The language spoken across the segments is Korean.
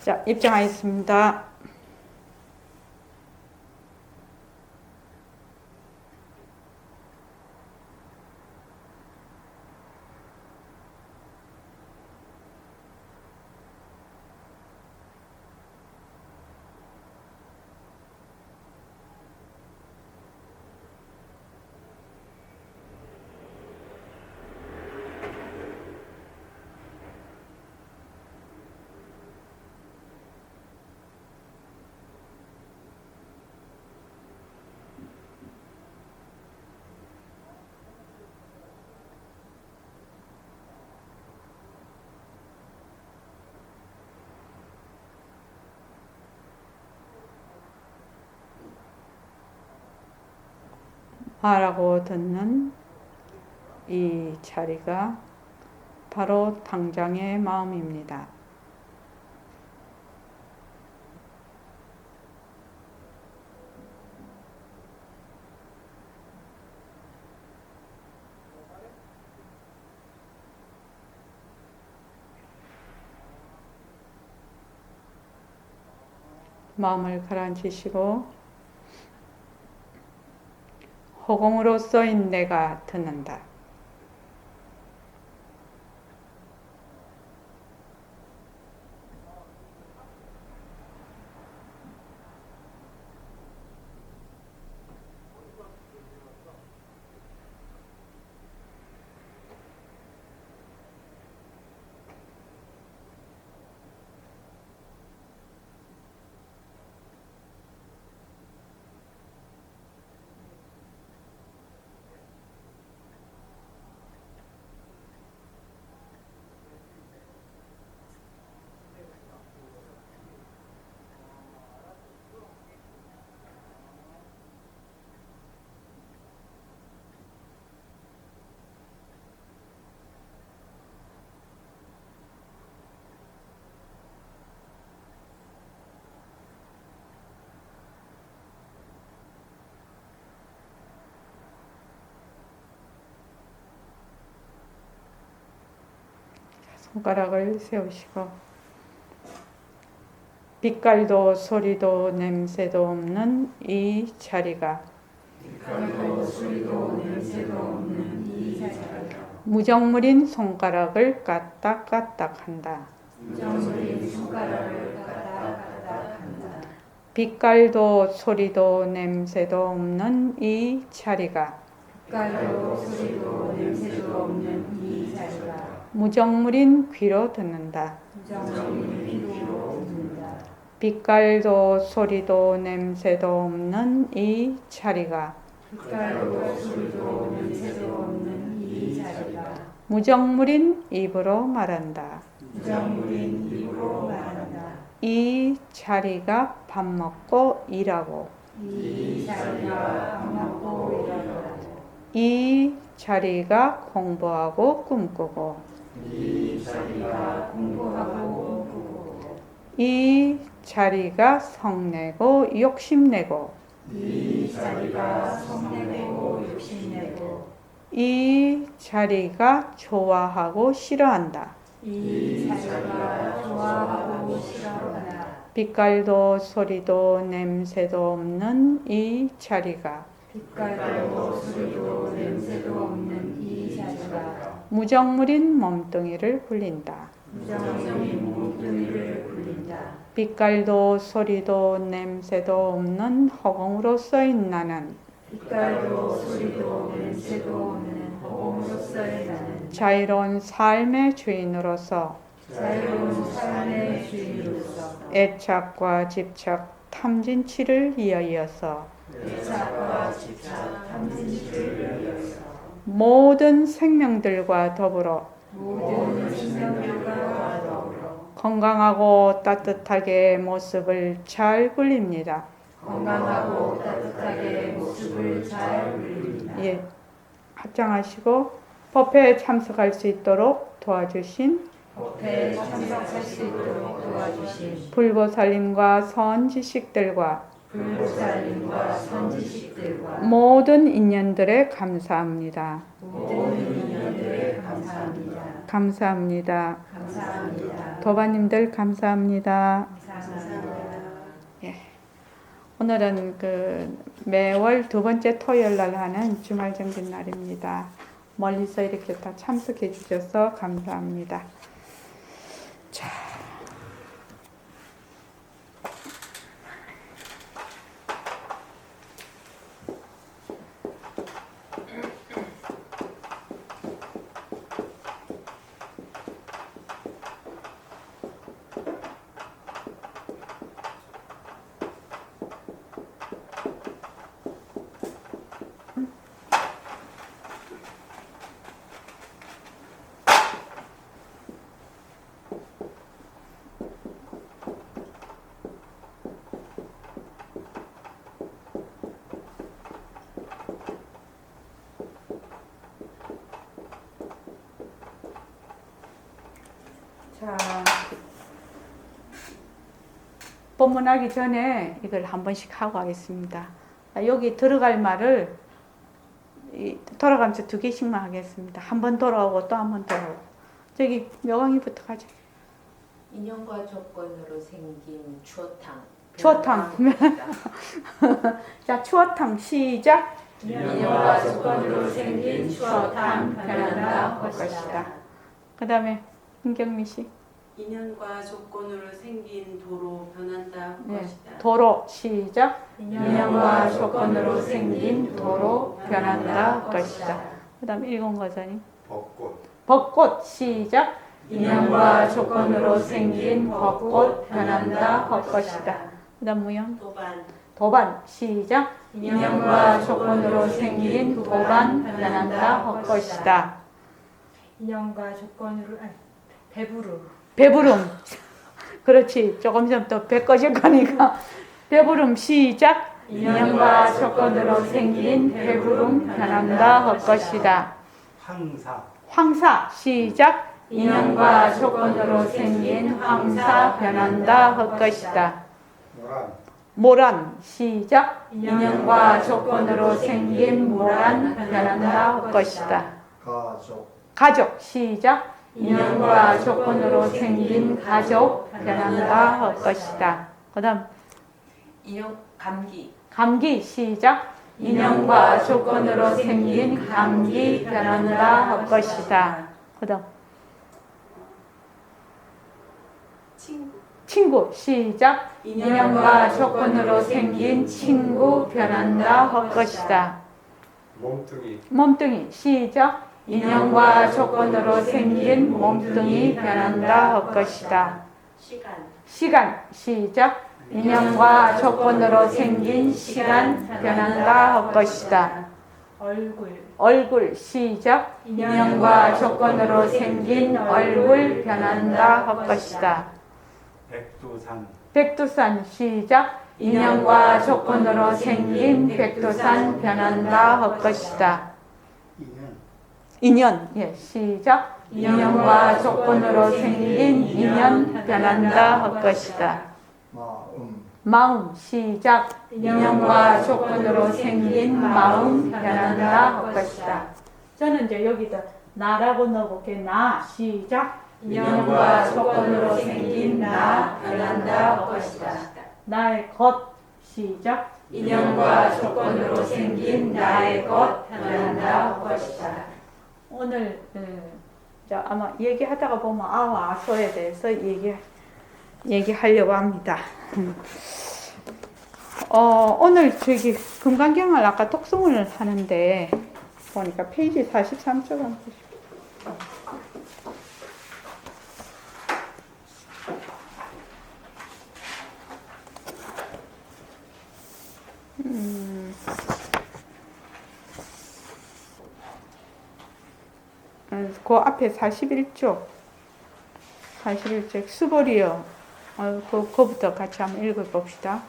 자, 입장하겠습니다. 말하고 듣는 이 자리가 바로 당장의 마음입니다. 마음을 가라앉히시고 허공으로 써인 내가 듣는다. 손가락을 세우시고 빛깔도 소리도 냄새도 없는 이 자리가 무정물인 손가락을 까딱까딱한다. 빛깔도 소리도 냄새도 없는 이 자리가 무정물인 귀로 듣는다. 빛깔도 소리도 냄새도 없는 이 자리가 무정물인 입으로 말한다. 이 자리가 밥 먹고 일하고 이 자리가 공부하고 꿈꾸고 이 자리가 성내고 욕심내고 이 자리가 좋아하고 싫어한다. 빛깔도 소리도 냄새도 없는 이 자리가 무정물인 몸뚱이를 굴린다. 빛깔도 소리도 냄새도 없는 허공으로 써인 나는 자유로운 삶의 주인으로서 애착과 집착, 탐진치를 이어서 모든 생명들과 더불어 건강하고 따뜻하게 모습을 잘 굴립니다. 예, 합장하시고 법회에 참석할 수 있도록 도와주신 불보살님과 선지식들과 모든 인연들에 감사합니다. 감사합니다. 감사합니다. 도바님들 감사합니다. 감사합니다. 오늘은 매월 두 번째 토요일 날 하는 주말 정신 날입니다. 멀리서 이렇게 다 참석해 주셔서 감사합니다. 자. 자, 본문하기 전에 이걸 한 번씩 하고 하겠습니다. 여기 들어갈 말을 돌아가면서 두 개씩만 하겠습니다. 한 번 돌아오고 또 한 번 돌아오고. 저기 묘강이부터 가자. 인연과 조건으로 생긴 추어탕. 추어탕. 자, 추어탕 시작. 인연과 조건으로 생긴 추어탕 변한다 할 것이다. 그 다음에 김경미 씨. 인연과 조건으로 생긴 도로 변한다 네. 것이다. 도로 시작. 인연과 조건으로 생긴 도로 변한다 것이다. 그 다음 읽은 거잖니. 벚꽃 시작. 인연과 조건으로 생긴 벚꽃 변한다 할 것이다. 그 다음 무연. 도반 시작. 인연과 조건으로 생긴 도반 변한다 할 것이다. 인연과 조건으로 배부름. 그렇지. 조금 있으면 또 배 꺼질 거니까. 배부름 시작. 인연과 조건으로 생긴 배부름 변한다 할 것이다. 황사 시작. 인연과 조건으로 생긴 황사 변한다 할 것이다. 모란 시작. 인연과 조건으로 생긴 모란 변한다 할 것이다. 가족 시작. 인연과 조건으로 생긴 가족 변한다 할 것이다. 그 다음 인연 감기 시작. 인연과 조건으로 생긴 감기 변한다 할 것이다. 그 다음 친구 시작. 인연과 조건으로 생긴 친구 변한다 할 것이다. 몸뚱이 시작. 인연과 조건으로 생긴 몸뚱이 변한다 할 것이다. 시간 시작. 인연과 조건으로 생긴 시간 변한다 할 것이다. 얼굴 시작. 인연과 조건으로 생긴 얼굴 변한다 할 것이다. 백두산 시작. 인연과 조건으로 생긴 백두산 변한다 할 것이다. 인연 시작. 인연과 조건으로 생긴 인연 변한다 할 것이다. 마음 시작. 인연과 조건으로 생긴 마음 변한다 할 것이다. 저는 이제 여기다 나라고 넣어볼게요. 나 시작. 인연과 조건으로 생긴 나 변한다 할 것이다. 나의 것 시작. 인연과 조건으로 생긴 나의 것 변한다 할 것이다. 오늘 아마 얘기하다가 보면 아소에 대해서 얘기하려고 합니다. 오늘 저기 금강경을 아까 독송을 하는데 보니까 페이지 43쪽 한번 보시고. 그 앞에 41쪽 수보리여 그거부터 같이 한번 읽어봅시다.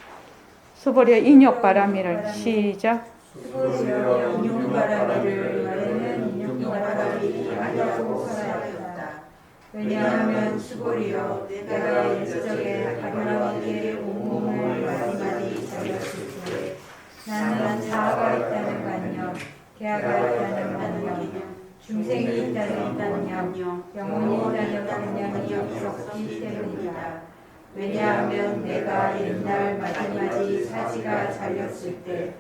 수보리여 인욕바람이를 시작. 수보리여 인욕바람이를 말에는 인욕바람이 아니라고 살아야겠다. 왜냐하면 수보리여 내가 일적에 바람에게 온몸을 마디마디 잘렸을 때 나는 자아가 있다는 관념, 개아가 있다는 관념, 중생이 있다는 관념, 영혼이 있다는 관념이 없었기 때문이다. 왜냐하면 내가 옛날 마지막이 사지가 잘렸을 때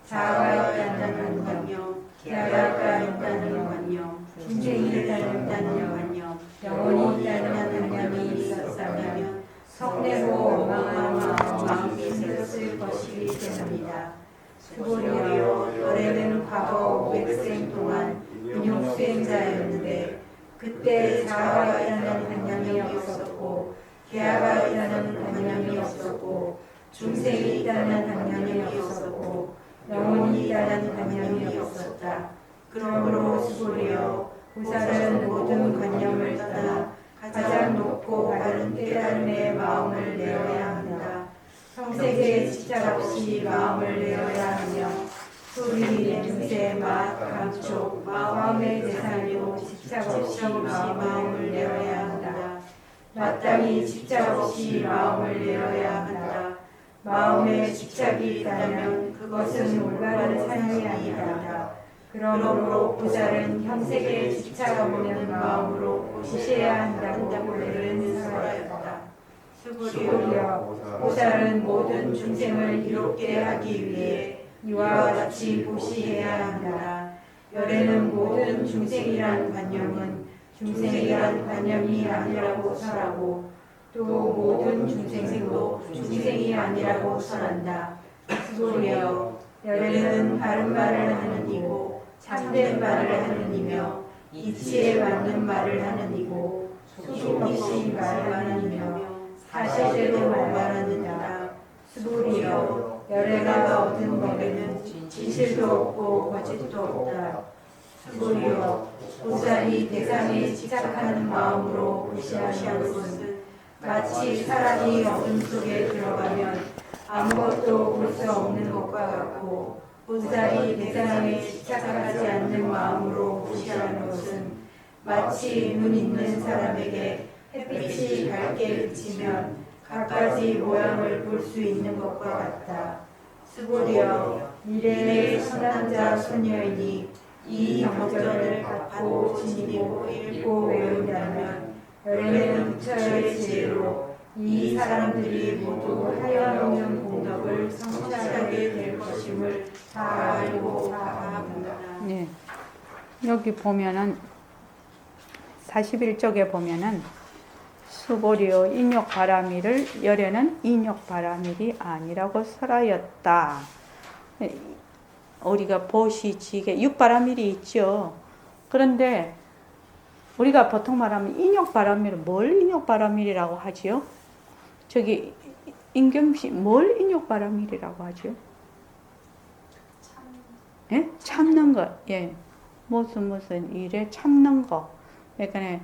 자아가 있다는 관념, 기아가 있다는 관념, 중생이 있다는 관념, 영혼이 있다는 관념이 있었다면 성내고 원망한 마음이 생겼을 것이기 때문이다. 수고리여 너네는 과거 500생 동안 인욕수행자였는데 그때 자아가 있다는 관념이 없었고 기아가 있다는 관념이 없었고 중생이 있다는 관념이 없었고 영혼이 있다는 관념이 없었다. 그러므로 수고리여 보살은 모든 관념을 떠나 가장 높고 바른 깨달음의 마음을 내어야 한다. 평생에 집착 없이 마음을 내어야 하며 소리, 냄새, 맛, 감촉, 마음의 대상으로 집착 없이 마음을 내어야 한다. 마땅히 집착 없이 마음을 내어야 한다. 마음에 집착이 있다면 그것은 올바른 삶이 아니다. 그러므로 보살은 형세에 집착 없는 마음으로 보셔야 한다고 원래는 살아였다. 수고리여 보살은 모든 중생을 이롭게 하기 위해 이와 같이 보시해야 한다. 열에는 모든 중생이란 관념은 중생이란 관념이 아니라고 설하고 또 모든 중생도 중생이 아니라고 설한다. 수고리여 열에는 바른 말을 하는 이고 참된 말을 하는 이며 이치에 맞는 말을 하는 이고 속임 없이 말하는 이며 사실대로 말하는 이다. 수고리여 열애가 얻은 법에는 진실도 없고 거짓도 없다. 수고리여 보살이 대상에 집착하는 마음으로 무시하는 것은 마치 사람이 어둠 속에 들어가면 아무것도 볼 수 없는 것과 같고 보살이 대상에 집착하지 않는 마음으로 무시하는 것은 마치 눈 있는 사람에게 햇빛이 밝게 비치면 갖가지 모양을 볼 수 있는 것과 같다. 수고리여 미래의 선남자 소녀이니 이 경전을 갖고 지니고 읽고 외운다면 열애는 부처의 지혜로 이 사람들이 모두 하여없는 공덕을 성취하게 될 것임을 다 알고 다 압니다. 네. 여기 보면은 41쪽에 보면은 수보리오 인욕바라밀을 열에는 인욕바라밀이 아니라고 설하였다. 우리가 보시지게 육바라밀이 있죠. 그런데 우리가 보통 말하면 인욕바라밀은 뭘 인욕바라밀이라고 하지요? 저기 임금씨 뭘 인욕바라밀이라고 하지요? 예? 참는 것. 예. 무슨 일에 참는 거. 그러니까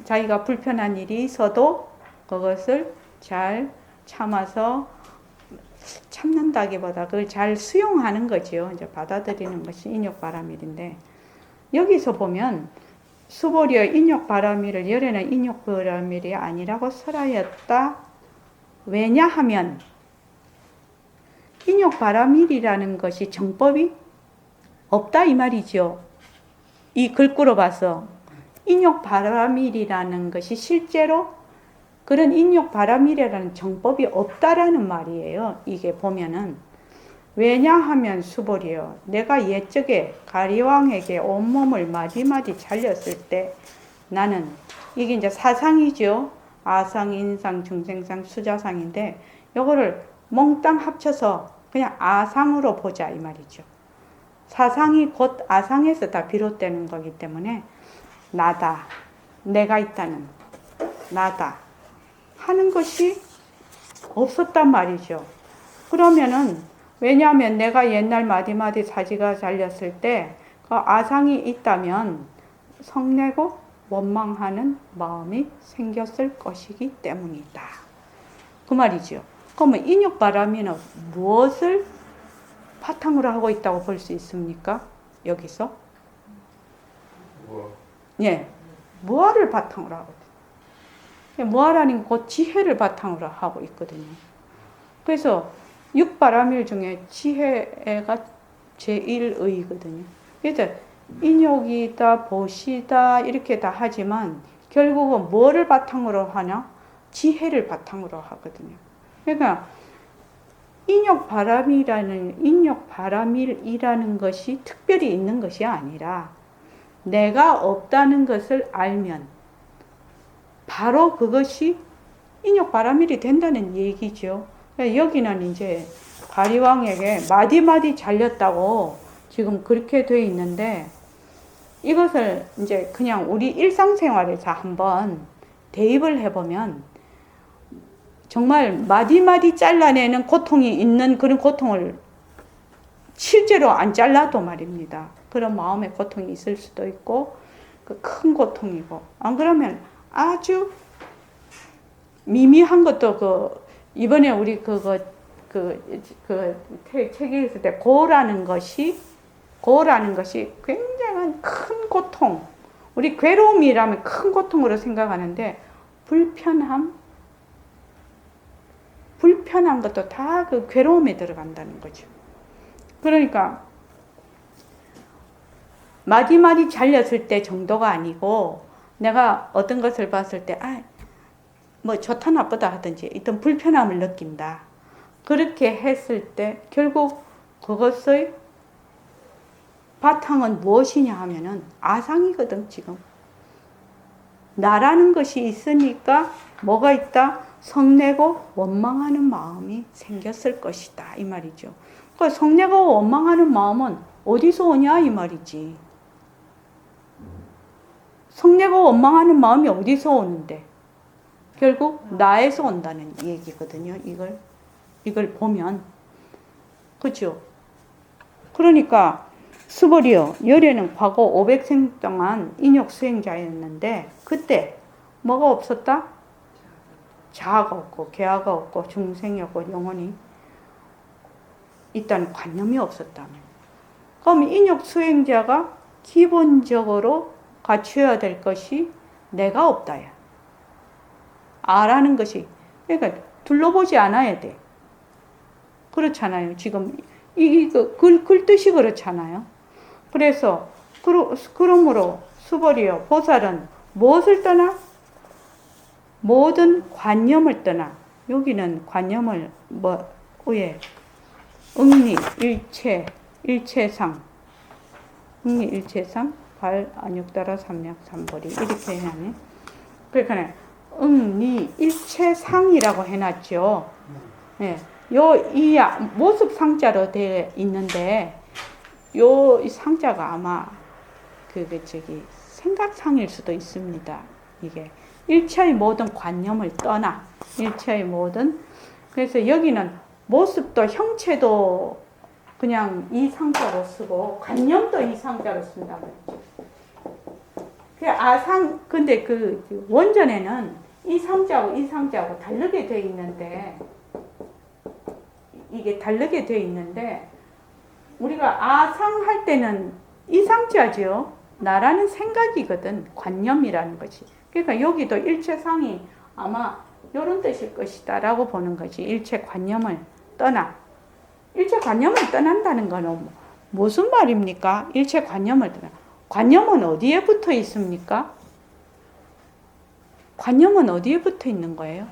자기가 불편한 일이 있어도 그것을 잘 참아서 참는다기보다 그걸 잘 수용하는 거지요. 이제 받아들이는 것이 인욕바라밀인데 여기서 보면 수보리어 인욕바라밀을 열에는 인욕바라밀이 아니라고 설하였다. 왜냐하면 인욕바라밀이라는 것이 정법이 없다 이 말이죠. 이 글꾸로 봐서 인욕바라밀이라는 것이 실제로 그런 인욕바라밀이라는 정법이 없다라는 말이에요. 이게 보면은 왜냐하면 수보리여 내가 옛적에 가리왕에게 온몸을 마디마디 잘렸을 때 나는 이게 이제 사상이죠. 아상, 인상, 중생상, 수자상인데 요거를 몽땅 합쳐서 그냥 아상으로 보자 이 말이죠. 사상이 곧 아상에서 다 비롯되는 거기 때문에 나다, 내가 있다는 나다 하는 것이 없었단 말이죠. 그러면은 왜냐하면 내가 옛날 마디마디 사지가 잘렸을 때 그 아상이 있다면 성내고 원망하는 마음이 생겼을 것이기 때문이다. 그 말이죠. 그러면 인욕바라밀은 무엇을 바탕으로 하고 있다고 볼 수 있습니까? 여기서? 예, 무아를 바탕으로 하고 있어요. 무아라는 곧 지혜를 바탕으로 하고 있거든요. 그래서 육바라밀 중에 지혜가 제1의거든요. 그래서 인욕이다, 보시다 이렇게 다 하지만 결국은 뭐를 바탕으로 하냐? 지혜를 바탕으로 하거든요. 그러니까 인욕바람이라는 것이 특별히 있는 것이 아니라 내가 없다는 것을 알면 바로 그것이 인욕바람일이 된다는 얘기죠. 그러니까 여기는 이제 바리왕에게 마디마디 잘렸다고 지금 그렇게 되어 있는데 이것을 이제 그냥 우리 일상생활에서 한번 대입을 해보면 정말 마디마디 잘라내는 고통이 있는 그런 고통을 실제로 안 잘라도 말입니다. 그런 마음의 고통이 있을 수도 있고 그 큰 고통이고 안 그러면 아주 미미한 것도 이번에 우리 책에 있을 때 고라는 것이 굉장한 큰 고통, 우리 괴로움이라면 큰 고통으로 생각하는데 불편한 것도 다 그 괴로움에 들어간다는 거죠. 그러니까 마디마디 잘렸을 때 정도가 아니고 내가 어떤 것을 봤을 때 뭐 좋다 나쁘다 하든지 어떤 불편함을 느낀다. 그렇게 했을 때 결국 그것의 바탕은 무엇이냐 하면은 아상이거든. 지금 나라는 것이 있으니까 뭐가 있다? 성내고 원망하는 마음이 생겼을 것이다 이 말이죠. 그러니까 성내고 원망하는 마음은 어디서 오냐 이 말이지. 성내고 원망하는 마음이 어디서 오는데 결국 나에서 온다는 얘기거든요. 이걸 보면 그렇죠. 그러니까 스보리요 열애는 과거 500생 동안 인욕 수행자였는데 그때 뭐가 없었다? 자아가 없고 계아가 없고 중생이 없고 영혼이 있다는 관념이 없었다면 그럼 인욕 수행자가 기본적으로 갖춰야 될 것이 내가 없다야. 아라는 것이 그러니까 둘러보지 않아야 돼. 그렇잖아요. 지금 이거 글 뜻이 그렇잖아요. 그래서 그러므로 수보리여 보살은 무엇을 떠나? 모든 관념을 떠나. 여기는 관념을 왜? 응리 일체상 응리 일체상 발 안육따라 삼약 삼보리 이렇게 해놨네. 그러니까 응리 일체상이라고 해놨죠. 네. 이 모습 상자로 되어 있는데 이 상자가 아마 생각상일 수도 있습니다. 이게 일체의 모든 관념을 떠나 일체의 모든 그래서 여기는 모습도 형체도 그냥 이 상자로 쓰고 관념도 이 상자로 쓴단 말이죠. 근데 그 원전에는 이 상자하고 다르게 되어 있는데 이게 다르게 되어 있는데 우리가 아상할 때는 이 상자죠. 나라는 생각이거든. 관념이라는 것이. 그러니까 여기도 일체상이 아마 이런 뜻일 것이다 라고 보는 거지. 일체 관념을 떠나. 일체 관념을 떠난다는 건 무슨 말입니까? 일체 관념을 떠나. 관념은 어디에 붙어 있습니까? 관념은 어디에 붙어 있는 거예요?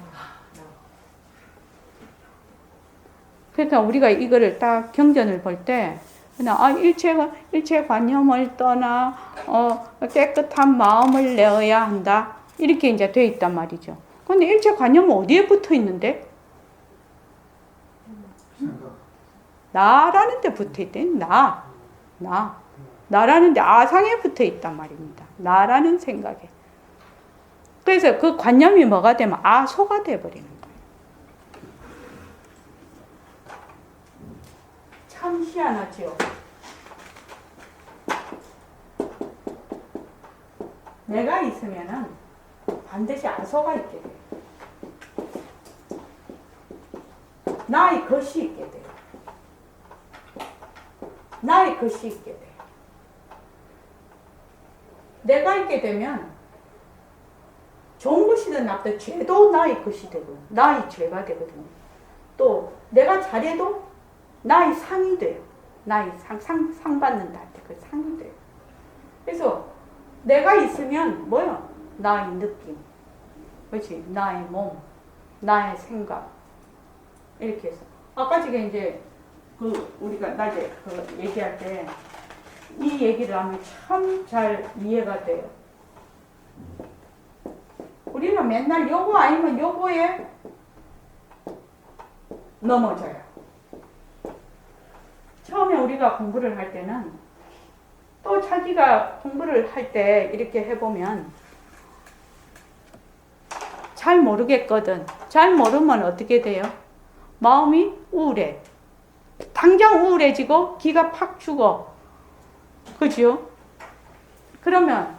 그러니까 우리가 이거를 딱 경전을 볼 때 일체 관념을 떠나 깨끗한 마음을 내어야 한다. 이렇게 이제 돼 있단 말이죠. 근데 일체 관념은 어디에 붙어 있는데? 나라는 데 붙어 있대. 나라는 데 아상에 붙어 있단 말입니다. 나라는 생각에. 그래서 그 관념이 뭐가 되면 아소가 돼버리는 거예요. 참 희한하죠. 내가 있으면은 반드시 아소가 있게 돼요. 나의 것이 있게 돼요. 나의 것이 있게 돼요. 내가 있게 되면 좋은 것이든 나쁘든 죄도 나의 것이 되고 나의 죄가 되거든요. 또 내가 잘해도 나의 상이 돼요. 나의 상 받는다 할 때 그 상이 돼요. 그래서 내가 있으면 뭐야? 나의 느낌, 그렇지? 나의 몸, 나의 생각 이렇게 해서 아까 지금 이제 우리가 낮에 얘기할 때 이 얘기를 하면 참 잘 이해가 돼요. 우리는 맨날 요거 아니면 요거에 넘어져요. 처음에 우리가 공부를 할 때는 또 자기가 공부를 할 때 이렇게 해보면 잘 모르겠거든. 잘 모르면 어떻게 돼요? 마음이 우울해. 당장 우울해지고 기가 팍 죽어. 그죠? 그러면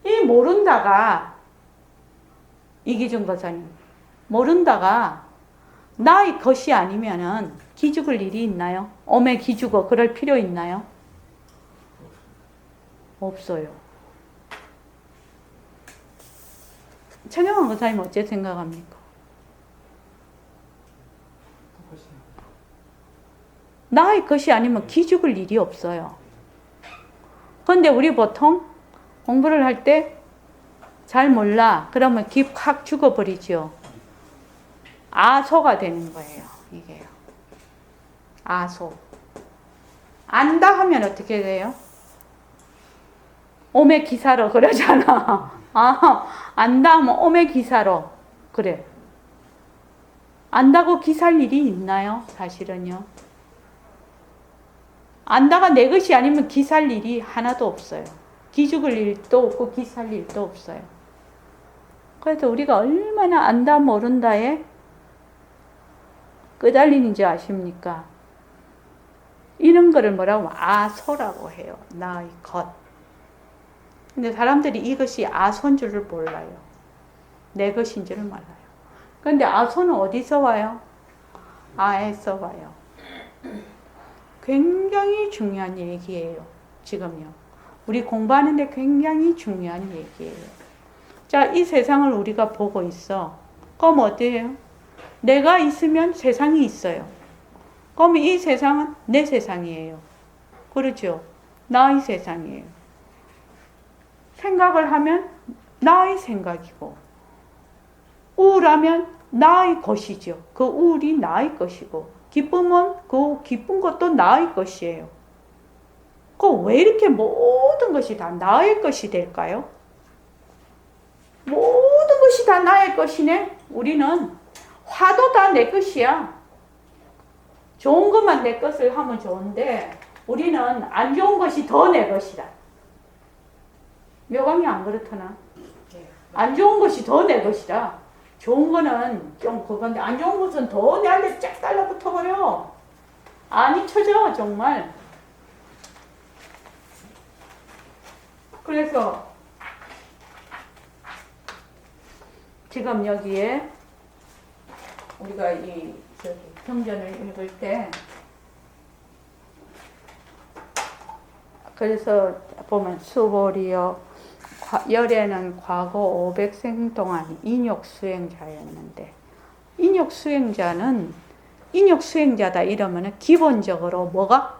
이 모른다가 이기준 거사님 모른다가 나의 것이 아니면은 기죽을 일이 있나요? 엄에 기죽어 그럴 필요 있나요? 없어요. 최경환 거사님 어째 생각합니까? 나의 것이 아니면 기죽을 일이 없어요. 그런데 우리 보통 공부를 할 때 잘 몰라. 그러면 기 확 죽어버리죠. 아소가 되는 거예요. 이게요. 아소. 안다 하면 어떻게 돼요? 오메 기사로 그러잖아. 안다 하면 오메 기사로. 그래. 안다고 기살 일이 있나요? 사실은요. 안다가 내 것이 아니면 기살 일이 하나도 없어요. 기죽을 일도 없고 기살 일도 없어요. 그래서 우리가 얼마나 안다 모른다에 끄달리는지 아십니까? 이런 거를 뭐라고 하면 아소라고 해요. 나의 것. 근데 사람들이 이것이 아소인 줄을 몰라요. 내 것인 줄을 몰라요. 그런데 아소는 어디서 와요? 아에서 와요. 굉장히 중요한 얘기예요. 지금요. 우리 공부하는데 굉장히 중요한 얘기예요. 자, 이 세상을 우리가 보고 있어. 그럼 어때요? 내가 있으면 세상이 있어요. 그럼 이 세상은 내 세상이에요. 그렇죠? 나의 세상이에요. 생각을 하면 나의 생각이고, 우울하면 나의 것이죠. 그 우울이 나의 것이고, 기쁨은 그 기쁜 것도 나의 것이에요. 왜 이렇게 모든 것이 다 나의 것이 될까요? 모든 것이 다 나의 것이네? 우리는 화도 다 내 것이야. 좋은 것만 내 것을 하면 좋은데 우리는 안 좋은 것이 더 내 것이다. 묘감이 안 그렇더나? 안 좋은 것이 더 내 것이다. 좋은 거는 좀 그건데 안 좋은 것은 더 내한테 쫙 달라붙어버려. 안 잊혀져 정말. 그래서 지금 여기에 우리가 이 경전을 읽을 때 그래서 보면 수월이여 열애는 과거 500생 동안 인욕 수행자였는데 인욕 수행자다 이러면은 기본적으로 뭐가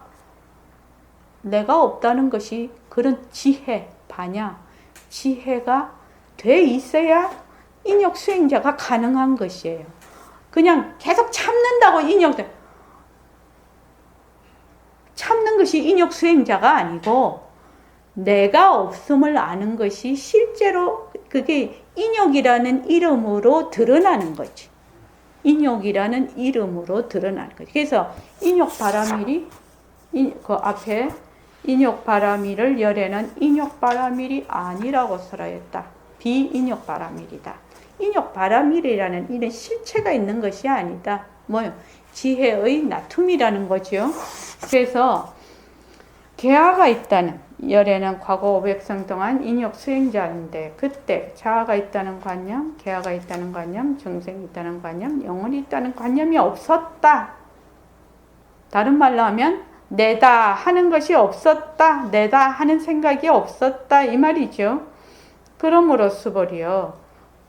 내가 없다는 것이 그런 지혜, 반야, 지혜가 돼 있어야 인욕 수행자가 가능한 것이에요. 그냥 계속 참는다고 참는 것이 인욕 수행자가 아니고 내가 없음을 아는 것이 실제로 그게 인욕이라는 이름으로 드러나는 거지. 인욕이라는 이름으로 드러나는 거지. 그래서 인욕바라밀이 그 앞에 인욕바라밀을 열에는 인욕바라밀이 아니라고 설하였다. 비인욕바라밀이다. 인욕바라밀이라는 이런 실체가 있는 것이 아니다. 뭐요? 지혜의 나툼이라는 거죠. 그래서 개화가 있다는 열에는 과거 500생 동안 인욕 수행자인데 그때 자아가 있다는 관념, 개화가 있다는 관념, 중생이 있다는 관념, 영혼이 있다는 관념이 없었다. 다른 말로 하면 내다 하는 것이 없었다. 내다 하는 생각이 없었다. 이 말이죠. 그러므로 수벌이여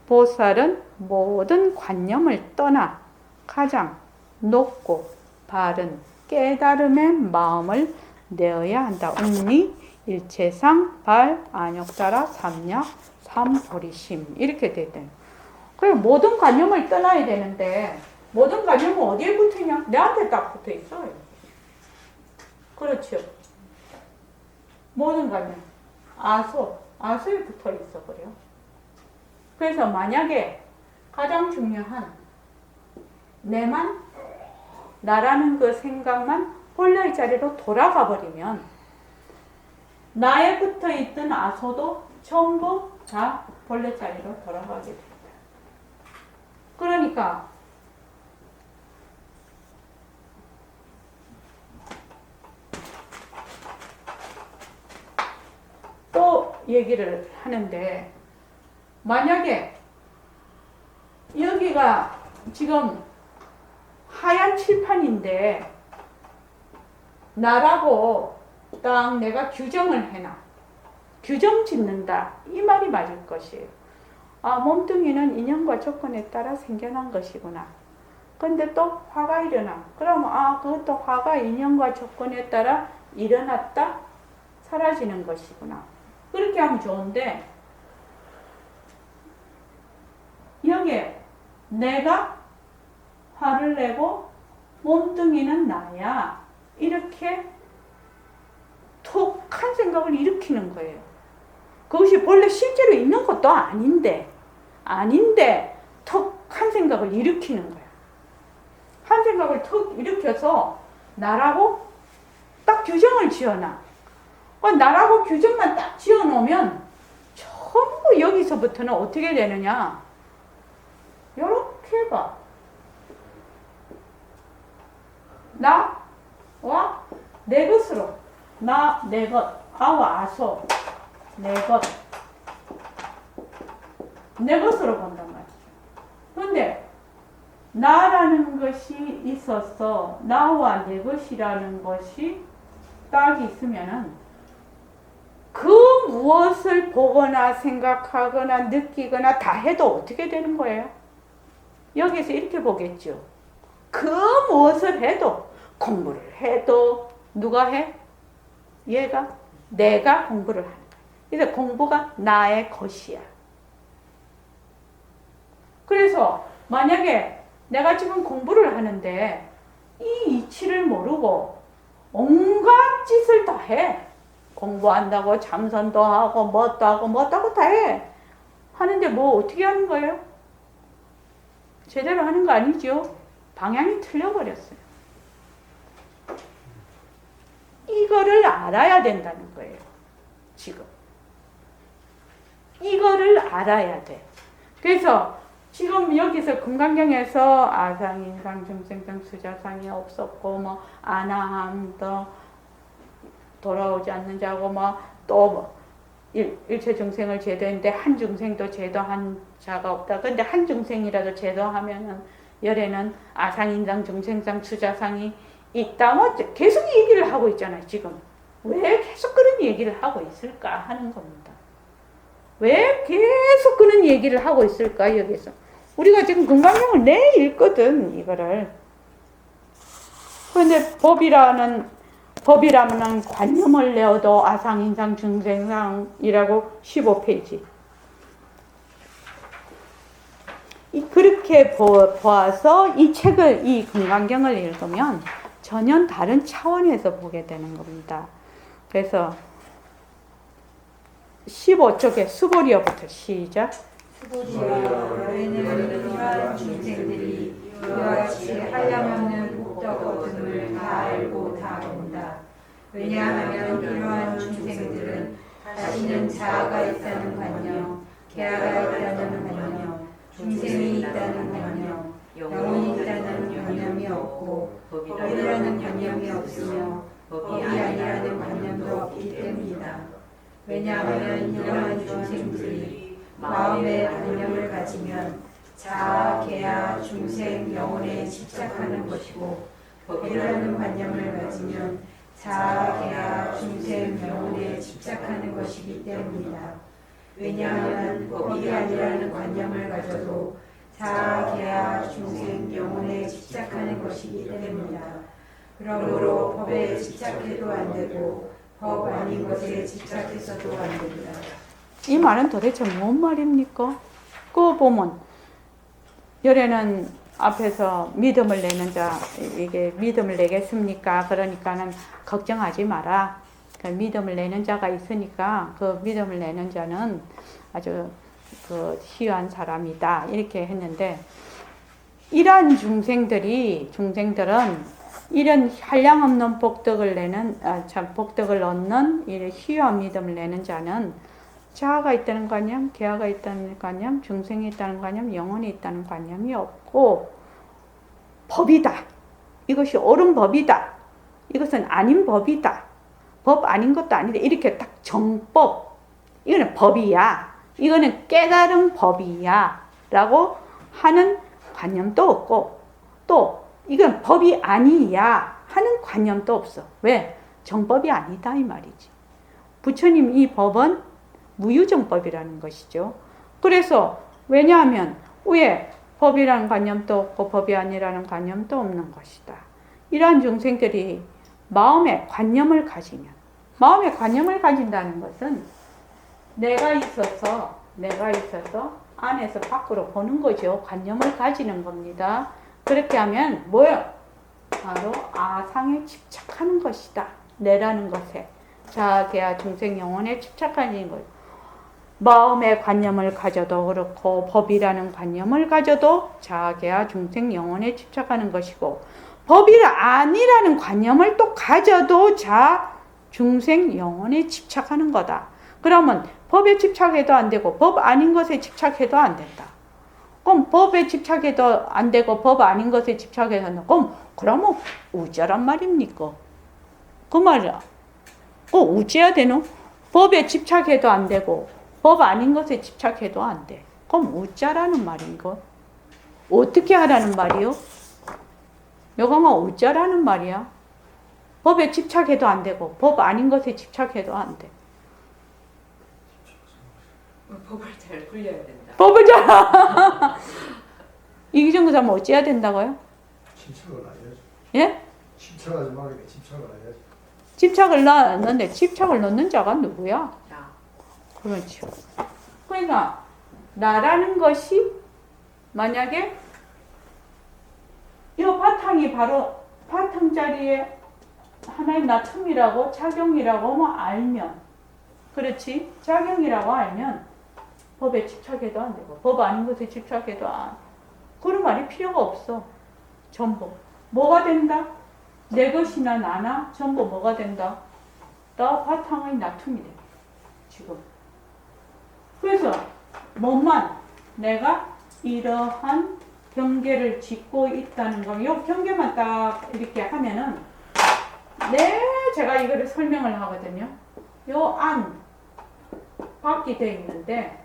보살은 모든 관념을 떠나 가장 높고 바른 깨달음의 마음을 내어야 한다. 웅리 일체상, 발, 안욕따라, 삼약, 삼보리심 이렇게 돼 있대요. 그래 모든 관념을 떠나야 되는데 모든 관념은 어디에 붙어있냐? 내한테 딱 붙어 있어요. 그렇죠. 모든 관념 아소에 붙어 있어 그래요. 그래서 만약에 가장 중요한 내만 나라는 그 생각만 본래의 자리로 돌아가 버리면 나에 붙어 있던 아소도 전부 다 본래 자리로 돌아가게 됩니다. 그러니까 또 얘기를 하는데 만약에 여기가 지금 하얀 칠판인데 나라고 딱 내가 규정을 해놔. 규정 짓는다. 이 말이 맞을 것이에요. 아, 몸뚱이는 인연과 조건에 따라 생겨난 것이구나. 근데 또 화가 일어나. 그러면 아, 그것도 화가 인연과 조건에 따라 일어났다. 사라지는 것이구나. 그렇게 하면 좋은데 여기에 내가 화를 내고 몸뚱이는 나야. 이렇게 톡한 생각을 일으키는 거예요. 그것이 본래 실제로 있는 것도 아닌데 톡한 생각을 일으키는 거예요. 한 생각을 톡 일으켜서 나라고 딱 규정을 지어놔. 나라고 규정만 딱 지어놓으면 전부 여기서부터는 어떻게 되느냐. 요렇게 봐. 나와 내 것으로 나, 내 것, 아와 아소, 내 것, 내 것으로 본단 말이죠. 그런데 나라는 것이 있어서 나와 내 것이라는 것이 딱 있으면은 그 무엇을 보거나 생각하거나 느끼거나 다 해도 어떻게 되는 거예요? 여기서 이렇게 보겠죠. 그 무엇을 해도 공부를 해도 누가 해? 얘가 내가 공부를 하는 거야. 그래서 공부가 나의 것이야. 그래서 만약에 내가 지금 공부를 하는데 이 이치를 모르고 온갖 짓을 다 해. 공부한다고 참선도 하고 뭣도 하고 다 해. 하는데 뭐 어떻게 하는 거예요? 제대로 하는 거 아니죠? 방향이 틀려버렸어요. 이거를 알아야 된다는 거예요. 지금. 이거를 알아야 돼. 그래서 지금 여기서 금강경에서 아상, 인상, 중생상, 수자상이 없었고 뭐 아나함도 돌아오지 않는 자고 또 일체 중생을 제도했는데 한 중생도 제도한 자가 없다. 근데 한 중생이라도 제도하면은 열에는 아상, 인상, 중생상, 수자상이 있다. 뭐 계속 얘기를 하고 있잖아요. 지금 왜 계속 그런 얘기를 하고 있을까 하는 겁니다. 왜 계속 그런 얘기를 하고 있을까 여기서. 우리가 지금 금강경을 내일 읽거든 이거를. 그런데 법이라면 관념을 내어도 아상, 인상, 중생상이라고 15페이지. 그렇게 보아서 이 책을, 이 금강경을 읽으면 전혀 다른 차원에서 보게 되는 겁니다. 그래서 15쪽에 수보리어부터 시작. 수보리어 너희는 이러한 중생들이 이와 같이 한량없는 복덕 얻음을 다 알고 다 본다. 왜냐하면 이러한 중생들은 자신은 자아가 있다는 관념, 계아가 있다는 관념, 중생이 있다는 관념, 영혼이 있다는 관념이 없고 법이라는 관념이 없으며 법이 아니라는 관념도 없기 때문이다. 왜냐하면 이러한 중생들이 마음의 관념을 가지면 자아, 계아, 중생, 영혼에 집착하는 것이고 법이라는 관념을 가지면 자아, 계아, 중생, 영혼에 집착하는 것이기 때문이다. 왜냐하면 법이 아니라는 관념을 가져도 자아, 계아, 중생, 영혼에 집착하는 것이기 때문이다. 그러므로 법에 집착해도 안 되고 법 아닌 것에 집착해서도 안 된다. 이 말은 도대체 뭔 말입니까? 그거 보면 열에는 앞에서 믿음을 내는 자, 이게 믿음을 내겠습니까? 그러니까는 걱정하지 마라. 그 믿음을 내는 자가 있으니까 그 믿음을 내는 자는 아주 그 희유한 사람이다. 이렇게 했는데 이러한 중생들은 이런 한량없는 복덕을 복덕을 얻는 이 희유한 믿음을 내는 자는 자아가 있다는 관념, 계하가 있다는 관념, 중생이 있다는 관념, 영혼이 있다는 관념이 없고 법이다. 이것이 옳은 법이다. 이것은 아닌 법이다. 법 아닌 것도 아니다. 이렇게 딱 정법. 이거는 법이야. 이거는 깨달은 법이야. 라고 하는 관념도 없고 또 이건 법이 아니야 하는 관념도 없어. 왜? 정법이 아니다 이 말이지. 부처님 이 법은 무유정법이라는 것이죠. 그래서 왜냐하면 왜 법이라는 관념도 없고 법이 아니라는 관념도 없는 것이다. 이러한 중생들이 마음의 관념을 가진다는 것은 내가 있어서 안에서 밖으로 보는 거죠. 관념을 가지는 겁니다. 그렇게 하면 뭐예요? 바로 아상에 집착하는 것이다. 내라는 것에 자아계와 중생 영혼에 집착하는 거예요. 마음의 관념을 가져도 그렇고 법이라는 관념을 가져도 자아계와 중생 영혼에 집착하는 것이고 법이 아니라는 관념을 또 가져도 중생 영혼에 집착하는 거다. 그러면 법에 집착해도 안 되고 법 아닌 것에 집착해도 안 된다. 그럼 법에 집착해도 안 되고 법 아닌 것에 집착해도 안 된다. 그러면 우짜란 말입니까? 그 말이야. 우째야 되노? 법에 집착해도 안 되고 법 아닌 것에 집착해도 안 돼. 그럼 우짜라는 말인가? 어떻게 하라는 말이요? 요거만 우짜라는 말이야. 법에 집착해도 안 되고 법 아닌 것에 집착해도 안 돼. 법을 잘 굴려야 된다. 법을 잘 이기정도 하면 어찌해야 된다고요? 집착을 안 해야지. 예? 집착하지 말고 집착을 안 해야지. 집착을 넣는데 집착을 넣는 자가 누구야? 나. 그렇죠. 그러니까 나라는 것이 만약에 이 바탕이 바로 바탕 자리에 하나의 나툼이라고 작용이라고 뭐 알면 그렇지? 작용이라고 알면 법에 집착해도 안 되고 법 아닌 것에 집착해도 안 그런 말이 필요가 없어. 전부 뭐가 된다? 내 것이나 나나 전부 뭐가 된다? 다 바탕의 나툼이 돼. 지금 그래서 뭐만 내가 이러한 경계를 짓고 있다는 거, 이 경계만 딱 이렇게 하면은 제가 이거를 설명을 하거든요. 요 안 밖이 되어 있는데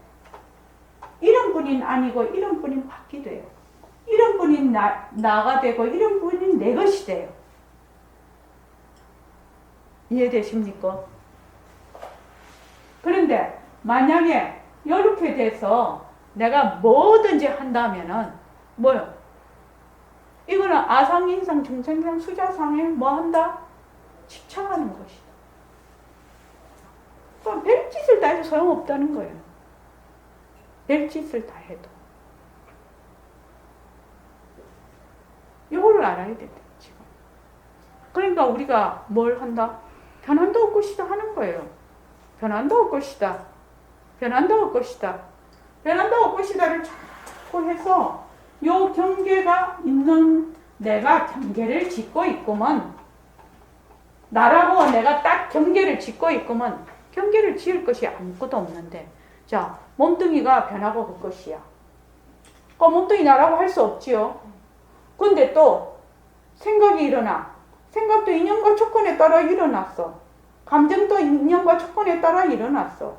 이런 분인 아니고 이런 분인 밖이 돼요. 이런 분인 나가 되고 이런 분인 내 것이 돼요. 이해되십니까? 그런데 만약에 이렇게 돼서 내가 뭐든지 한다면은 뭐요? 이거는 아상, 인상, 중생상, 수자상에 뭐 한다? 집착하는 것이다. 그럼 별짓을 다 해도 소용없다는 거예요. 별짓을 다 해도. 이거를 알아야 된다, 지금. 그러니까 우리가 뭘 한다? 변한다 올 것이다 하는 거예요. 변한다 올 것이다. 변한다 올 것이다. 변한다 올 것이다를 자꾸 해서 요 경계가 있는 내가 경계를 짓고 있구먼. 나라고 내가 딱 경계를 짓고 있구먼. 경계를 지을 것이 아무것도 없는데 자, 몸뚱이가 변하고 그 것이야. 그 몸뚱이 나라고 할 수 없지요. 근데 또 생각이 일어나. 생각도 인연과 조건에 따라 일어났어. 감정도 인연과 조건에 따라 일어났어.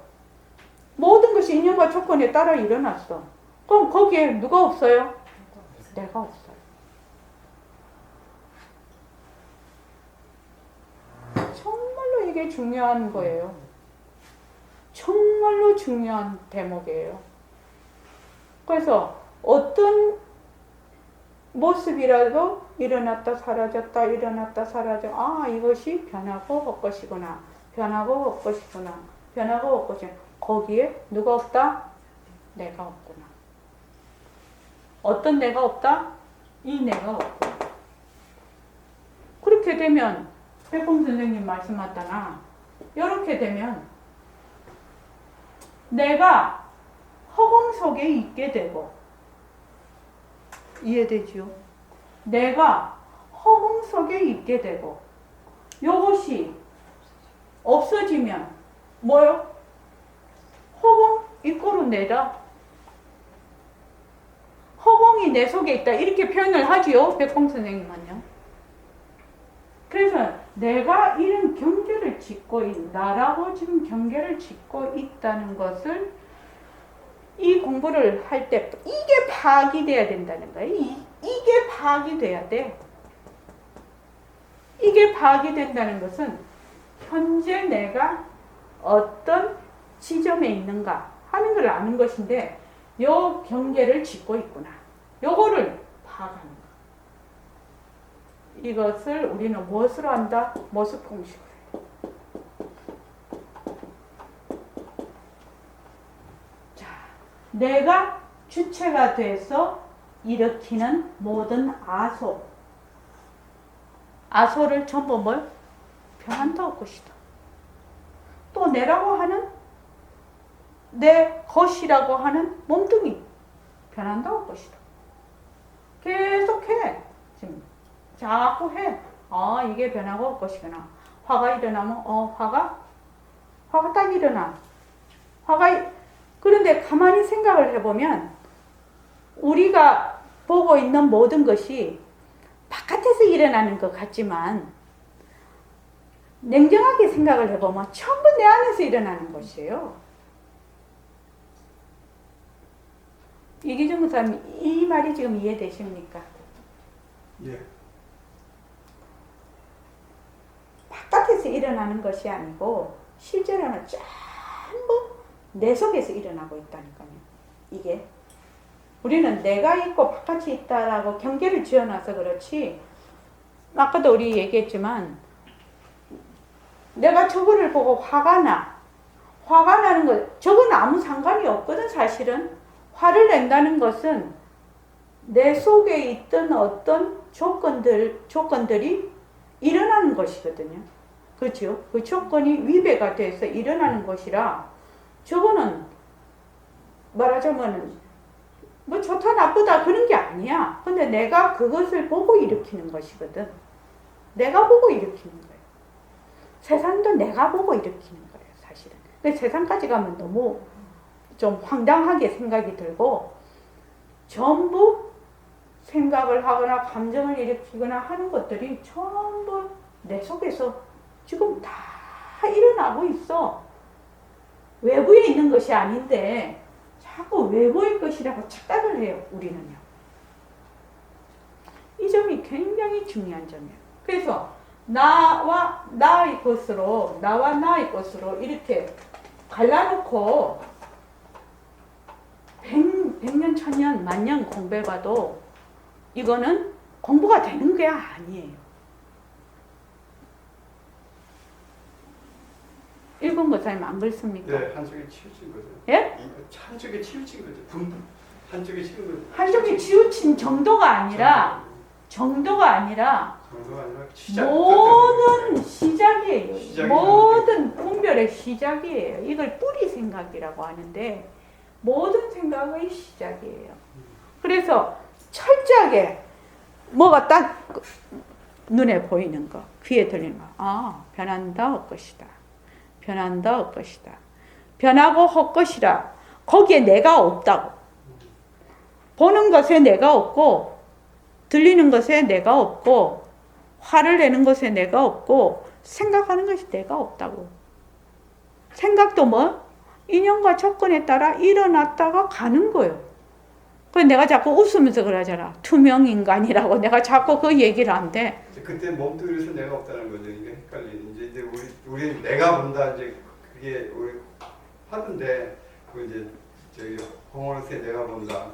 모든 것이 인연과 조건에 따라 일어났어. 그럼 거기에 누가 없어요? 내가 없어요. 정말로 이게 중요한 거예요. 정말로 중요한 대목이에요. 그래서 어떤 모습이라도 일어났다 사라졌다 일어났다 사라져 이것이 변하고 헛것이구나. 변하고 헛것이구나. 변하고 헛것이. 거기에 누가 없다? 내가 없구나. 어떤 내가 없다? 이 내가 없구나. 그렇게 되면 백봉 선생님 말씀 맞다나 이렇게 되면 내가 허공 속에 있게 되고 이해되지요? 내가 허공 속에 있게 되고 요것이 없어지면 뭐요? 허공 이꼬로 내다. 허공이 내 속에 있다 이렇게 표현을 하지요. 백봉 선생님은요. 그래서 내가 이런 경계를 짓고 나라고 지금 경계를 짓고 있다는 것을 이 공부를 할 때 이게 파악이 돼야 된다는 거예요. 이게 파악이 돼야 돼. 이게 파악이 된다는 것은 현재 내가 어떤 지점에 있는가 하는 걸 아는 것인데 요 경계를 짓고 있구나. 요거를 파악하는 거. 이것을 우리는 무엇으로 한다? 모습 공식으로. 자, 내가 주체가 돼서 일으키는 모든 아소를 전부 뭘? 변한다고 것이다. 또 내라고 하는 내 것이라고 하는 몸뚱이 변한다고 것이다. 계속해. 지금 자꾸 해. 아, 이게 변하고 올 것이구나. 화가 일어나면 화가 딱 일어나. 그런데 가만히 생각을 해보면 우리가 보고 있는 모든 것이 바깥에서 일어나는 것 같지만 냉정하게 생각을 해보면 전부 내 안에서 일어나는 것이에요. 이기정 목사님, 이 말이 지금 이해되십니까? 예. 바깥에서 일어나는 것이 아니고 실제로는 전부 내 속에서 일어나고 있다니까요. 이게 우리는 내가 있고 바깥이 있다라고 경계를 지어놔서 그렇지, 아까도 우리 얘기했지만 내가 저거를 보고 화가 나는 것, 저건 아무 상관이 없거든. 사실은 화를 낸다는 것은 내 속에 있던 어떤 조건들이 일어나는 것이거든요. 그렇죠? 그 조건이 위배가 돼서 일어나는 것이라 저거는 말하자면 뭐 좋다 나쁘다 그런 게 아니야. 근데 내가 그것을 보고 일으키는 것이거든. 내가 보고 일으키는 거예요. 세상도 내가 보고 일으키는 거예요, 사실은. 근데 세상까지 가면 너무 좀 황당하게 생각이 들고 전부 생각을 하거나 감정을 일으키거나 하는 것들이 전부 내 속에서 지금 다 일어나고 있어. 외부에 있는 것이 아닌데 자꾸 외부의 것이라고 착각을 해요, 우리는요. 이 점이 굉장히 중요한 점이에요. 그래서 나와 나의 것으로 이렇게 갈라놓고 100년, 1000년, 만년 공부해봐도 이거는 공부가 되는 게 아니에요. 일본 목사님 안 그렇습니까? 네, 한쪽에 치우친 거죠. 예? 한쪽에 치우친 거죠. 한쪽에 치우친 거죠. 한쪽에 치우친 정도가 아니라 시작. 모든 시작이에요. 시작이 모든 분별의 시작이에요. 이걸 뿌리 생각이라고 하는데 모든 생각의 시작이에요. 그래서 철저하게 뭐가 딱 눈에 보이는 거, 귀에 들리는 거. 아, 변한다 헛것이다. 변한다 헛것이다. 변하고 헛것이라. 거기에 내가 없다고. 보는 것에 내가 없고 들리는 것에 내가 없고 화를 내는 것에 내가 없고 생각하는 것이 내가 없다고. 생각도 뭐? 인연과 조건에 따라 일어났다가 가는 거예요. 그래서 내가 자꾸 웃으면서 그러잖아. 투명인간이라고 내가 자꾸 그 얘기를 한대. 그때 몸뚱이에서 내가 없다는 거죠. 이게 헷갈리는. 이제 우리 내가 본다 이제 그게 우리 하던데 그 이제 저기 홍어로서의 내가 본다.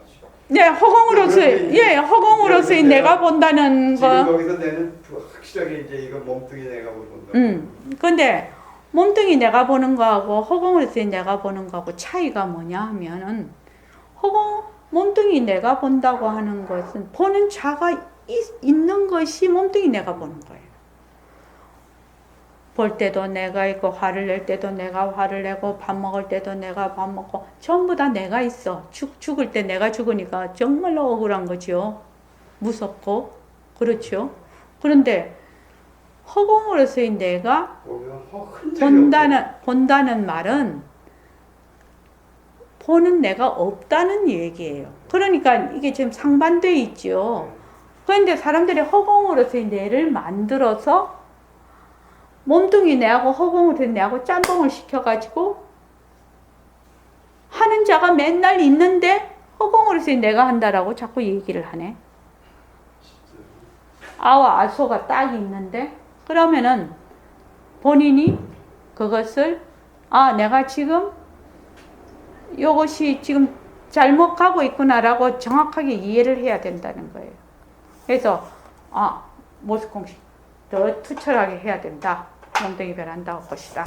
네, 허공으로서의 내가 본다는 거. 지금 거기서 내는 확실하게 이제 이거 몸뚱이 내가 본다. 근데 몸뚱이 내가 보는 거하고 허공으로서 내가 보는 거하고 차이가 뭐냐 하면은 몸뚱이 내가 본다고 하는 것은 보는 자가 있는 것이 몸뚱이 내가 보는 거예요. 볼 때도 내가 있고 화를 낼 때도 내가 화를 내고 밥 먹을 때도 내가 밥 먹고 전부 다 내가 있어. 죽을 때 내가 죽으니까 정말로 억울한 거죠. 무섭고 그렇죠. 그런데 허공으로서의 내가 보면 흔적이 없어. 본다는 말은 보는 내가 없다는 얘기예요. 그러니까 이게 지금 상반돼 있죠. 그런데 사람들이 허공으로서의 내를 만들어서 몸뚱이 내하고 허공으로서의 내하고 짬뽕을 시켜가지고 하는 자가 맨날 있는데 허공으로서의 내가 한다라고 자꾸 얘기를 하네. 아와 아소가 딱 있는데 그러면은 본인이 그것을 내가 지금 이것이 지금 잘못 가고 있구나라고 정확하게 이해를 해야 된다는 거예요. 그래서 모습공식 더 투철하게 해야 된다. 몸뚱이 변한다고 것이다.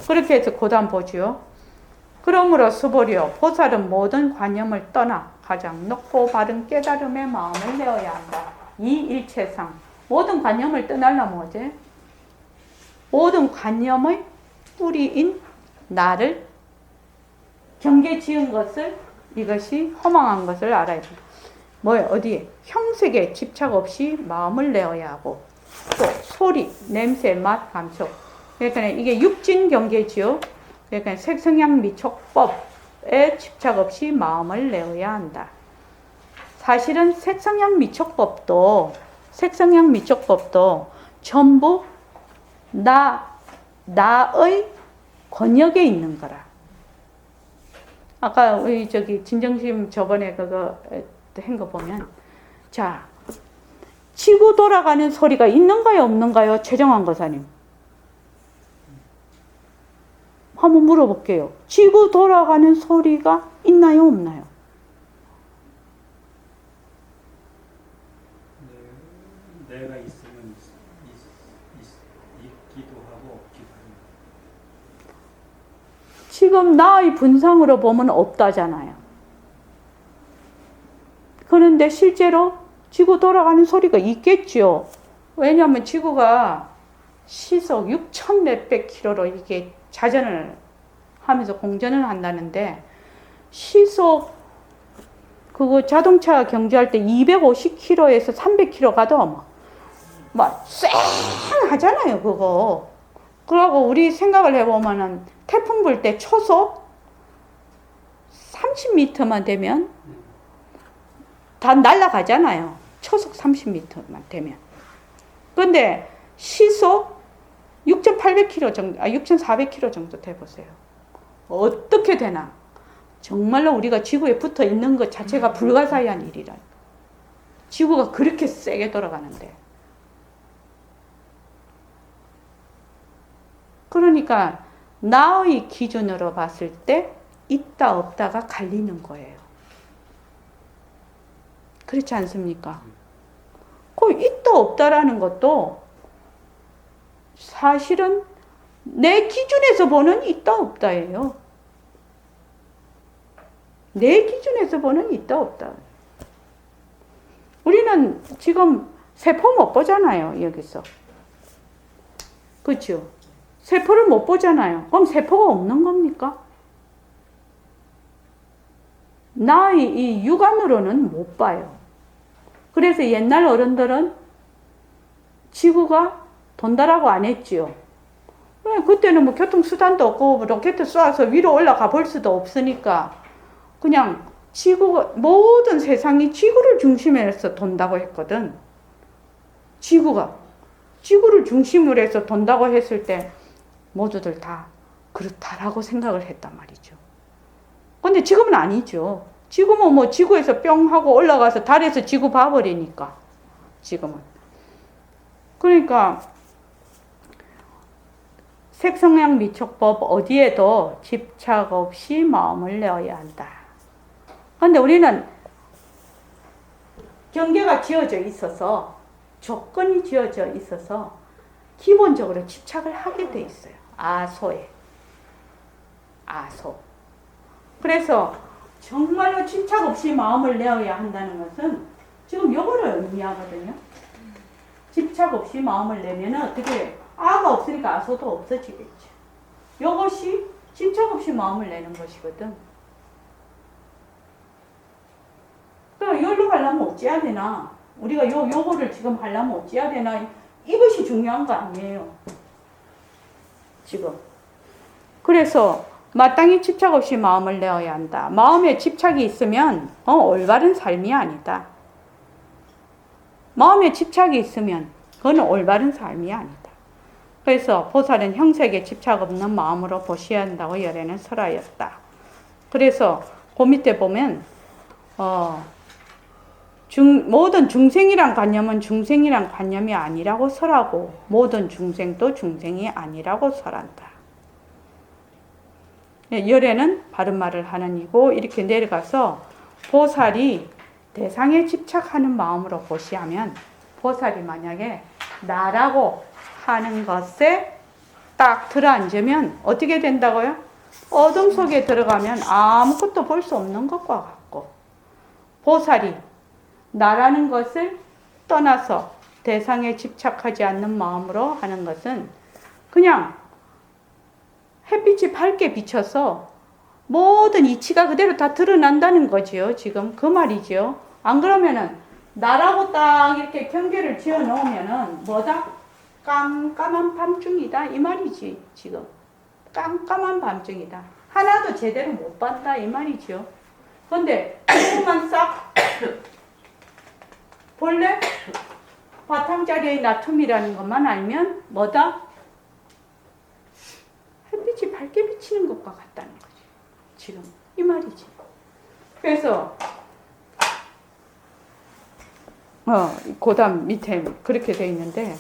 그렇게 해서 고단 보지요. 그러므로 수보리여 보살은 모든 관념을 떠나 가장 높고 바른 깨달음의 마음을 내어야 한다. 이 일체상 모든 관념을 떠나려면 뭐지? 모든 관념의 뿌리인 나를 경계 지은 것을 이것이 허망한 것을 알아야 된다. 뭐예요? 어디에? 형색에 집착 없이 마음을 내어야 하고 또 소리, 냄새, 맛, 감촉. 그러니까 이게 육진 경계지요. 그러니까 색성향 미촉법에 집착 없이 마음을 내어야 한다. 사실은 색성향 미촉법도 전부 나의 권역에 있는 거라. 아까 우리 진정심 저번에 그거 한 거 보면 자 지구 돌아가는 소리가 있는가요 없는가요? 최정환 거사님 한번 물어볼게요. 지구 돌아가는 소리가 있나요 없나요? 내가 있으면 있기도 하고 없기도 합니다. 지금 나의 분상으로 보면 없다잖아요. 그런데 실제로 지구 돌아가는 소리가 있겠죠. 왜냐하면 지구가 시속 6천 몇백 킬로로 이게 자전을 하면서 공전을 한다는데 시속 그거 자동차 경주할 때 250km에서 300km 가도 막 쌩하잖아요 그거. 그러고 우리 생각을 해보면은 태풍 불 때 초속 30m만 되면 다 날아가잖아요. 초속 30m만 되면. 근데 시속 6,800km 정도, 6,400km 정도 돼보세요. 어떻게 되나? 정말로 우리가 지구에 붙어 있는 것 자체가 불가사의한 일이라. 지구가 그렇게 세게 돌아가는데. 그러니까 나의 기준으로 봤을 때 있다 없다가 갈리는 거예요. 그렇지 않습니까? 그 있다 없다라는 것도 사실은 내 기준에서 보는 있다 없다예요. 내 기준에서 보는 있다 없다. 우리는 지금 세포 못 보잖아요, 여기서. 그렇죠? 세포를 못 보잖아요. 그럼 세포가 없는 겁니까? 나의 이 육안으로는 못 봐요. 그래서 옛날 어른들은 지구가 돈다라고 안 했지요. 왜? 그때는 뭐 교통수단도 없고 로켓 쏘아서 위로 올라가 볼 수도 없으니까 그냥 모든 세상이 지구를 중심으로 돈다고 했거든. 지구를 중심으로 해서 돈다고 했을 때 모두들 다 그렇다라고 생각을 했단 말이죠. 근데 지금은 아니죠. 지금은 뭐 지구에서 뿅 하고 올라가서 달에서 지구 봐버리니까 지금은. 그러니까 색성향 미촉법 어디에도 집착 없이 마음을 내어야 한다. 그런데 우리는 경계가 지어져 있어서 조건이 지어져 있어서 기본적으로 집착을 하게 돼 있어요. 아소에. 아소. 그래서 정말로 집착 없이 마음을 내어야 한다는 것은 지금 요거를 의미하거든요. 집착 없이 마음을 내면은 어떻게 아가 없으니까 아소도 없어지겠죠. 요것이 집착 없이 마음을 내는 것이거든. 그러니까 여기로 가려면 어찌해야 되나? 우리가 요거를 지금 하려면 어찌해야 되나? 이것이 중요한 거 아니에요. 지금. 그래서 마땅히 집착 없이 마음을 내어야 한다. 마음에 집착이 있으면 올바른 삶이 아니다. 마음에 집착이 있으면 그건 올바른 삶이 아니다. 그래서 보살은 형색에 집착 없는 마음으로 보셔야 한다고 열애는 설하였다. 그래서 그 밑에 보면 모든 중생이란 관념은 중생이란 관념이 아니라고 설하고 모든 중생도 중생이 아니라고 설한다. 열애는 바른 말을 하는 이고 이렇게 내려가서 보살이 대상에 집착하는 마음으로 보시하면 보살이 만약에 나라고 하는 것에 딱 들어앉으면 어떻게 된다고요? 어둠 속에 들어가면 아무것도 볼 수 없는 것과 같고 보살이 나라는 것을 떠나서 대상에 집착하지 않는 마음으로 하는 것은 그냥 햇빛이 밝게 비쳐서 모든 이치가 그대로 다 드러난다는 거지요. 지금 그 말이죠. 안 그러면은 나라고 딱 이렇게 경계를 지어 놓으면은 뭐다? 깜깜한 밤중이다 이 말이지. 지금 깜깜한 밤중이다. 하나도 제대로 못 봤다 이 말이죠. 그런데 조금만 싹 본래 바탕자리의 나툼이라는 것만 알면 뭐다? 햇빛이 밝게 비치는 것과 같다는 거지. 지금 이 말이지. 그래서 고담 밑에 그렇게 돼 있는데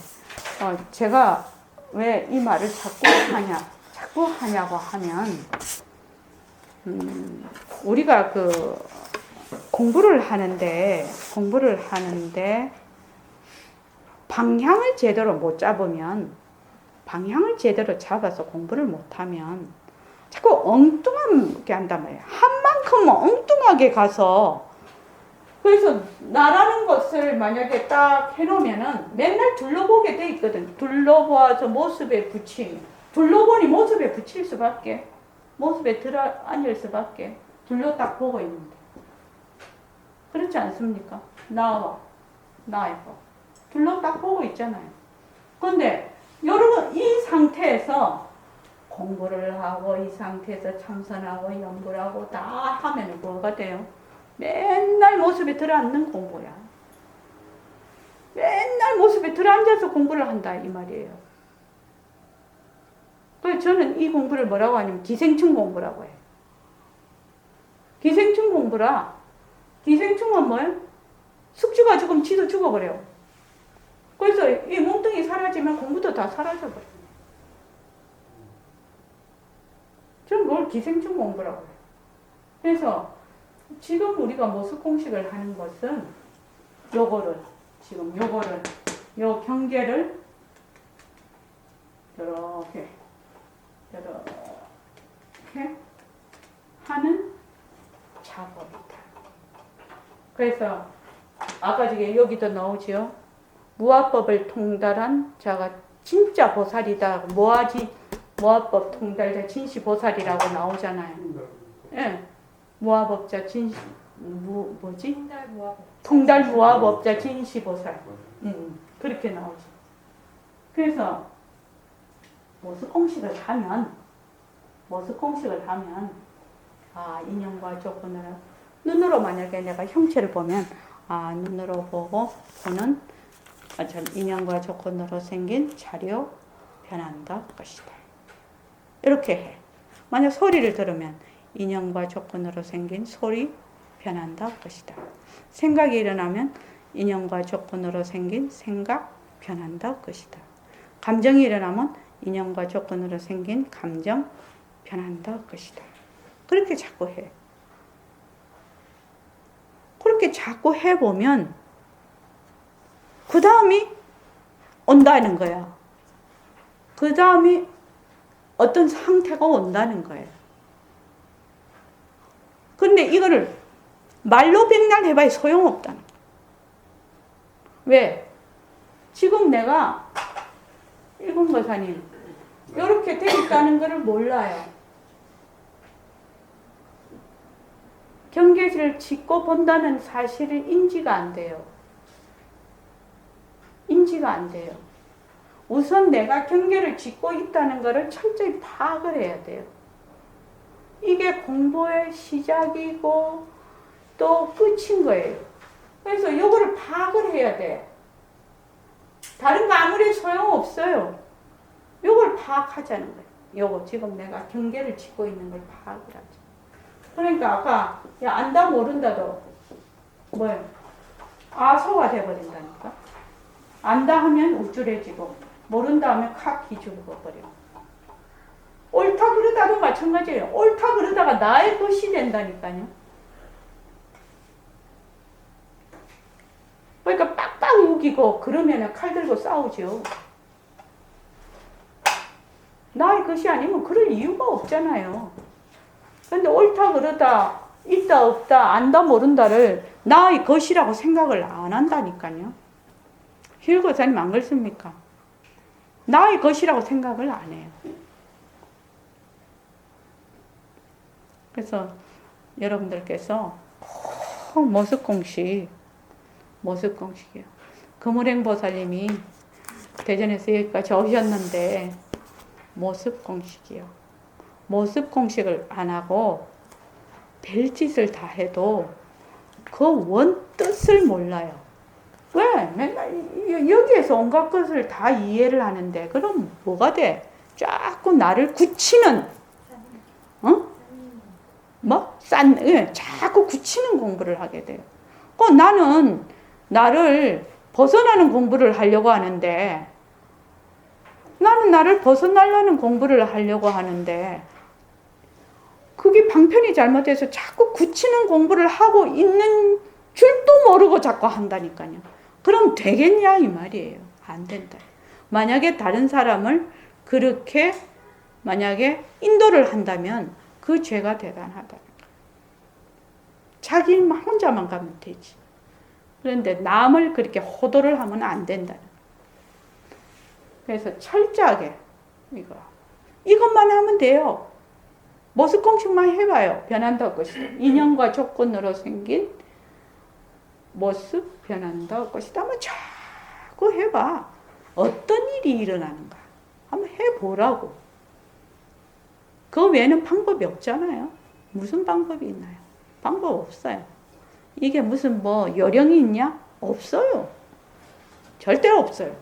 제가 왜 이 말을 자꾸 하냐고 하면 우리가 그 공부를 하는데 방향을 제대로 못 잡으면 방향을 제대로 잡아서 공부를 못하면 자꾸 엉뚱하게 한단 말이에요. 한 만큼 엉뚱하게 가서 그래서 나라는 것을 만약에 딱 해놓으면은 맨날 둘러보게 돼 있거든. 둘러보아서 모습에 붙임. 둘러보니 모습에 붙일 수밖에. 모습에 들어앉을 수밖에. 둘러 딱 보고 있는데. 그렇지 않습니까? 나와. 둘러 딱 보고 있잖아요. 근데 여러분 이 상태에서 공부를 하고 이 상태에서 참선하고 연구를 하고 다 하면 뭐가 돼요? 맨날 모습에 들어앉는 공부야. 맨날 모습에 들어앉아서 공부를 한다 이 말이에요. 그래서 저는 이 공부를 뭐라고 하냐면 기생충 공부라고 해요. 기생충 공부라. 기생충은 뭐예요? 숙주가 죽으면 지도 죽어버려요. 그래서 이 몸뚱이 사라지면 공부도 다 사라져버려요. 저는 그걸 기생충 공부라고 해요. 그래서 지금 우리가 모습 공식을 하는 것은 요거를 요 경계를 이렇게 하는 작업이다. 그래서 아까 여기도 나오죠. 무아법을 통달한 자가 진짜 보살이다. 무아법 통달자 진시보살이라고 나오잖아요. 예. 무아법자 진시 뭐지? 통달 무아법자 진시보살. 그렇게 나오지. 그래서 모습 공식을 하면 인연과 조건으로 눈으로 만약에 내가 형체를 보면 눈으로 보고 보는 인연과 조건으로 생긴 자료 변한다 것이다. 이렇게 해. 만약 소리를 들으면 인연과 조건으로 생긴 소리 변한다 것이다. 생각이 일어나면 인연과 조건으로 생긴 생각 변한다 것이다. 감정이 일어나면 인연과 조건으로 생긴 감정 변한다 것이다. 그렇게 자꾸 해. 그렇게 자꾸 해보면 그 다음이 온다는 거야. 그 다음이 어떤 상태가 온다는 거예요. 근데 이거를 말로 백날 해봐야 소용없다는 거예요. 왜? 지금 내가 일본거사님 이렇게 돼 있다는 것을 몰라요. 경계를 짓고 본다는 사실을 인지가 안 돼요. 인지가 안 돼요. 우선 내가 경계를 짓고 있다는 것을 철저히 파악을 해야 돼요. 이게 공부의 시작이고 또 끝인 거예요. 그래서 이거를 파악을 해야 돼. 다른 거 아무리 소용없어요. 이걸 파악하자는 거예요. 요거 지금 내가 경계를 짓고 있는 걸 파악을 하죠. 그러니까 아까 야, 안다 모른다도 뭐예요? 아소가 돼버린다니까. 안다 하면 우쭐해지고 모른다 하면 칵 기죽어버려. 옳다 그러다도 마찬가지예요. 옳다 그러다가 나의 것이 된다니까요. 그러니까 빡빡 우기고 그러면 칼 들고 싸우죠. 나의 것이 아니면 그럴 이유가 없잖아요. 근데 옳다 그러다 있다 없다 안다 모른다를 나의 것이라고 생각을 안 한다니까요. 힐거사님 안 그렇습니까? 나의 것이라고 생각을 안 해요. 그래서 여러분들께서 꼭 모습공식이요. 금오랭보살님이 대전에서 여기까지 오셨는데 모습공식이요. 모습공식을 안 하고 별짓을 다 해도 그 원뜻을 몰라요. 왜? 맨날 여기에서 온갖 것을 다 이해를 하는데 그럼 뭐가 돼? 자꾸 나를 굳히는 자꾸 굳히는 공부를 하게 돼요. 나는 나를 벗어나는 공부를 하려고 하는데 나는 나를 벗어나려는 공부를 하려고 하는데 그게 방편이 잘못돼서 자꾸 굳히는 공부를 하고 있는 줄도 모르고 자꾸 한다니까요. 그럼 되겠냐 이 말이에요. 안 된다. 만약에 다른 사람을 그렇게 만약에 인도를 한다면 그 죄가 대단하다는 거예요. 자기 일만 혼자만 가면 되지. 그런데 남을 그렇게 호도를 하면 안 된다는 거예요. 그래서 철저하게 이것만 하면 돼요. 모습공식만 해봐요. 변한다 것이다. 인연과 조건으로 생긴 모습 변한다 것이다. 한번 자꾸 해봐. 어떤 일이 일어나는가 한번 해보라고. 그 외에는 방법이 없잖아요. 무슨 방법이 있나요? 방법 없어요. 이게 무슨 요령이 있냐? 없어요. 절대 없어요.